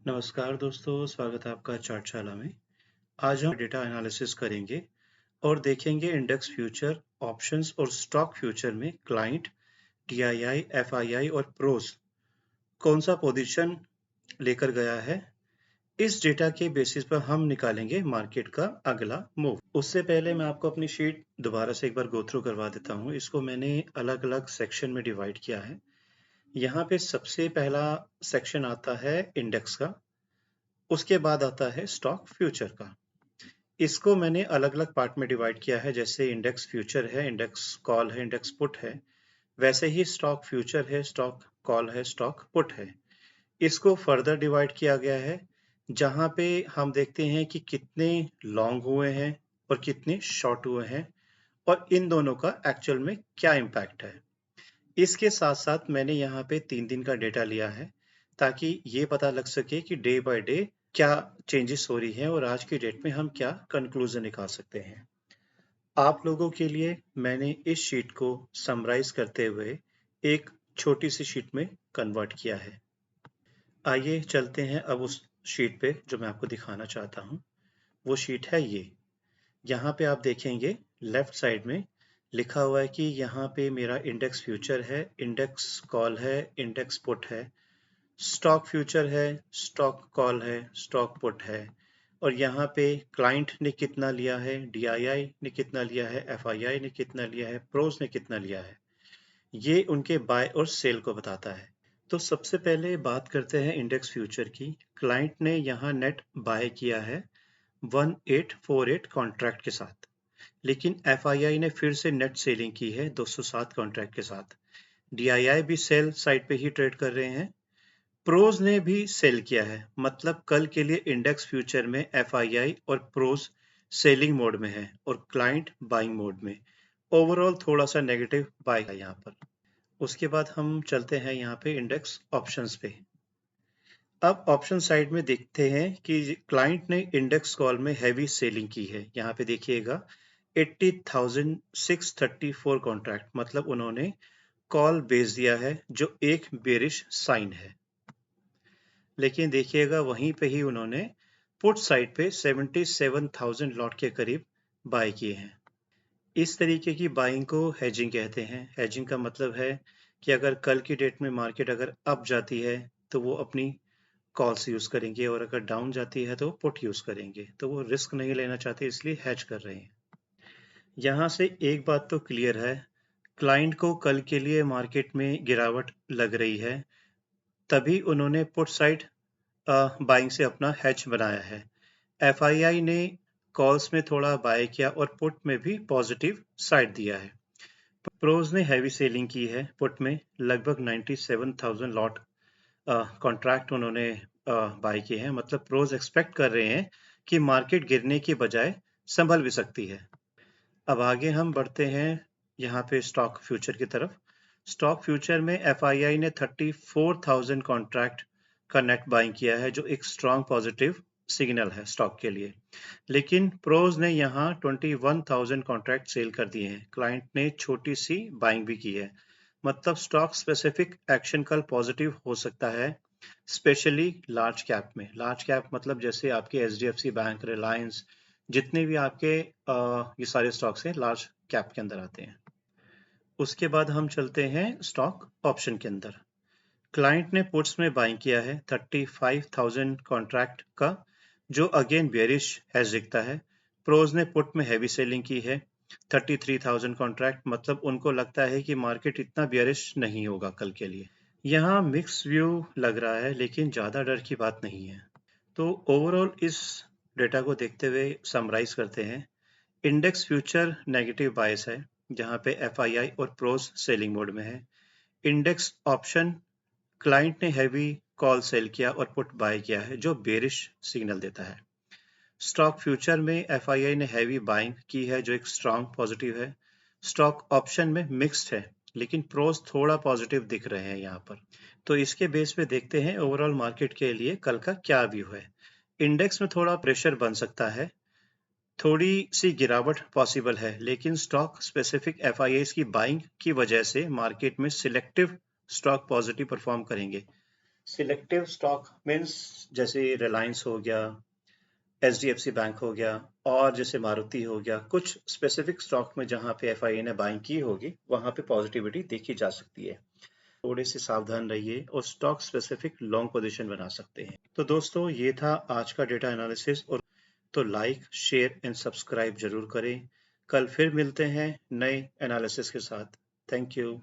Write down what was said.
नमस्कार दोस्तों, स्वागत है आपका चार्टशाला में। आज हम डेटा एनालिसिस करेंगे और देखेंगे इंडेक्स फ्यूचर, ऑप्शंस और स्टॉक फ्यूचर में क्लाइंट, DII, FII और प्रोस कौन सा पोजीशन लेकर गया है। इस डेटा के बेसिस पर हम निकालेंगे मार्केट का अगला मूव। उससे पहले मैं आपको अपनी शीट दोबारा से एक बार गो थ्रू करवा देता हूँ। इसको मैंने अलग-अलग सेक्शन में डिवाइड किया है। यहाँ पे सबसे पहला सेक्शन आता है इंडेक्स का, उसके बाद आता है स्टॉक फ्यूचर का। इसको मैंने अलग-अलग पार्ट में डिवाइड किया है, जैसे इंडेक्स फ्यूचर है, इंडेक्स कॉल है, इंडेक्स पुट है। वैसे ही स्टॉक फ्यूचर है, स्टॉक कॉल है, स्टॉक पुट है। इसको फर्दर डिवाइड किया गया है, जहां पे हम देखते हैं कि कितने लॉन्ग हुए हैं और कितने शॉर्ट हुए हैं और इन दोनों का एक्चुअल में क्या इम्पैक्ट है। इसके साथ साथ मैंने यहाँ पे 3 दिन का डेटा लिया है, ताकि ये पता लग सके कि डे बाय डे क्या चेंजेस हो रही हैं और आज की डेट में हम क्या कंक्लूजन निकाल सकते हैं। आप लोगों के लिए मैंने इस शीट को समराइज करते हुए एक छोटी सी शीट में कन्वर्ट किया है। आइए चलते हैं अब उस शीट पे जो मैं आपको दिखाना चाहता हूँ। वो शीट है ये। यहाँ पे आप देखेंगे लेफ्ट साइड में लिखा हुआ है कि यहाँ पे मेरा इंडेक्स फ्यूचर है, इंडेक्स कॉल है, इंडेक्स पुट है, स्टॉक फ्यूचर है, स्टॉक कॉल है, स्टॉक पुट है और यहाँ पे क्लाइंट ने कितना लिया है, DII ने कितना लिया है, FII ने कितना लिया है, प्रोस ने कितना लिया है। ये उनके बाय और सेल को बताता है। तो सबसे पहले बात करते हैं इंडेक्स फ्यूचर की। क्लाइंट ने यहाँ नेट बाय किया है 1848 कॉन्ट्रैक्ट के साथ, लेकिन FII ने फिर से नेट सेलिंग की है 207 कॉन्ट्रैक्ट के साथ। DII भी सेल साइड पे ही ट्रेड कर रहे हैं। प्रोस ने भी सेल किया है, मतलब कल के लिए इंडेक्स फ्यूचर में FII और प्रोस सेलिंग मोड में है और क्लाइंट बाइंग मोड में। ओवरऑल थोड़ा सा नेगेटिव बाय है यहाँ पर। उसके बाद हम चलते हैं यहाँ पे इंडेक्स ऑप्शंस पे। अब ऑप्शन साइड में देखते हैं कि क्लाइंट ने इंडेक्स कॉल में हैवी सेलिंग की है। यहाँ पे देखिएगा 80,634 कॉन्ट्रैक्ट, मतलब उन्होंने कॉल भेज दिया है जो एक बेरिश साइन है। लेकिन देखिएगा वहीं पे ही उन्होंने पुट साइड पे 77,000 लॉट के करीब बाय किए हैं। इस तरीके की बाइंग को हेजिंग कहते हैं। हेजिंग का मतलब है कि अगर कल की डेट में मार्केट अगर अप जाती है तो वो अपनी कॉल्स यूज करेंगे और अगर डाउन जाती है तो पुट यूज करेंगे। तो वो रिस्क नहीं लेना चाहते, इसलिए हेज कर रहे हैं। यहाँ से एक बात तो क्लियर है, क्लाइंट को कल के लिए मार्केट में गिरावट लग रही है, तभी उन्होंने पुट साइड बाइंग से अपना हेज बनाया है। FII ने कॉल्स में थोड़ा बाय किया और पुट में भी पॉजिटिव साइड दिया है। प्रोज ने हैवी सेलिंग की है पुट में, लगभग 97,000 लॉट कॉन्ट्रैक्ट उन्होंने बाय किए हैं। मतलब प्रोज एक्सपेक्ट कर रहे हैं कि मार्केट गिरने की बजाय संभल भी सकती है। अब आगे हम बढ़ते हैं यहाँ पे स्टॉक फ्यूचर की तरफ। स्टॉक फ्यूचर में FII ने 34,000 कॉन्ट्रैक्ट का नेट बाइंग किया है, जो एक स्ट्रॉन्ग पॉजिटिव सिग्नल है स्टॉक के लिए। लेकिन प्रोज ने यहाँ 21,000 कॉन्ट्रैक्ट सेल कर दिए हैं। क्लाइंट ने छोटी सी बाइंग भी की है। मतलब स्टॉक स्पेसिफिक एक्शन कल पॉजिटिव हो सकता है, स्पेशली लार्ज कैप में। लार्ज कैप मतलब जैसे आपके HDFC बैंक, रिलायंस, जितने भी आपके ये सारे स्टॉक्स हैं लार्ज कैप के अंदर आते हैं। उसके बाद हम चलते हैं स्टॉक ऑप्शन के अंदर। क्लाइंट ने पुट्स में बाइंग किया है 35,000 कॉन्ट्रैक्ट का, जो अगेन बेयरिश हैज दिखता है। प्रोज ने पुट में हैवी सेलिंग की है 33,000 कॉन्ट्रैक्ट, मतलब उनको लगता है कि मार्केट इतना बेयरिश नहीं होगा कल के लिए। यहाँ मिक्स व्यू लग रहा है, लेकिन ज़्यादा डर की बात नहीं है। तो ओवरऑल इस डेटा को देखते हुए समराइज करते हैं। इंडेक्स फ्यूचर नेगेटिव बायस है, जहाँ पे FII और प्रोज सेलिंग मोड में है। इंडेक्स ऑप्शन क्लाइंट ने हैवी कॉल सेल किया और पुट बाय किया है, जो बेरिश सिग्नल देता है। स्टॉक फ्यूचर में FII ने हैवी बाइंग की है, जो एक स्ट्रॉन्ग पॉजिटिव है। स्टॉक ऑप्शन में मिक्स्ड है, लेकिन प्रोज थोड़ा पॉजिटिव दिख रहे हैं यहाँ पर। तो इसके बेस पे देखते हैं ओवरऑल मार्केट के लिए कल का क्या व्यू है। इंडेक्स में थोड़ा प्रेशर बन सकता है, थोड़ी सी गिरावट पॉसिबल है, लेकिन स्टॉक स्पेसिफिक FIIs की बाइंग की वजह से मार्केट में सिलेक्टिव स्टॉक पॉजिटिव परफॉर्म करेंगे। सिलेक्टिव स्टॉक मीन्स जैसे रिलायंस हो गया, HDFC बैंक हो गया और जैसे मारुति हो गया, कुछ स्पेसिफिक स्टॉक में जहां पे FIA ने बाइंग की होगी वहां पे पॉजिटिविटी देखी जा सकती है। थोड़े से सावधान रहिए और स्टॉक स्पेसिफिक लॉन्ग पोजीशन बना सकते हैं। तो दोस्तों ये था आज का डेटा एनालिसिस, और तो लाइक, शेयर एंड सब्सक्राइब जरूर करें। कल फिर मिलते हैं नए एनालिसिस के साथ। Thank you.